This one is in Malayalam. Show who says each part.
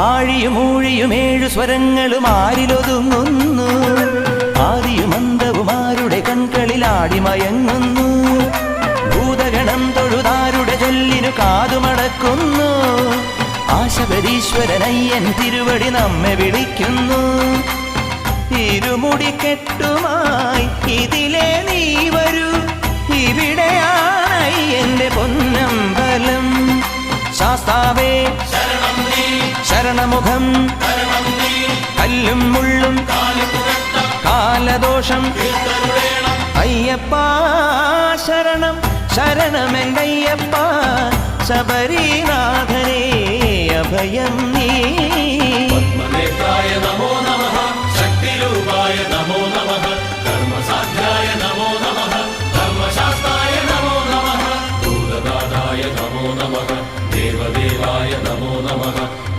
Speaker 1: ആഴിയും ഊഴിയും 7 സ്വരങ്ങളും ആരിലൊതുങ്ങുന്നു. ആദിയും അന്തവും ആരുടെ കൺകളിൽ ആടിമയങ്ങുന്നു. ഭൂതഗണം തൊഴുതാരുടെ ചൊല്ലിനു കാതുമടക്കുന്നു. ആശബരീശ്വരനയ്യൻ തിരുവടി നമ്മെ വിളിക്കുന്നു. ഇരുമുടിക്കെട്ടുമായി ഇതിലെ നീ വരൂ, ഇവിടെയാണയ്യന്റെ പൊന്നമ്പലം. ശാസ്താവേ ശരണമുഖം, കല്ലും മുള്ളും കാലദോഷം. അയ്യപ്പ ശരണം ശരണമെങ്കയ്യപ്പ, ശബരീനാഥനേ അഭയം നീ.
Speaker 2: പത്മനേത്രായ നമോ നമഃ, ശക്തിരൂപായ നമോ നമഃ, ധർമ്മസാധ്യായ നമോ നമഃ, ധർമ്മശാസ്ത്രായ നമോ നമഃ, ഭൂതദാതായ നമോ നമഃ, ദേവദേവായ നമോ നമഃ,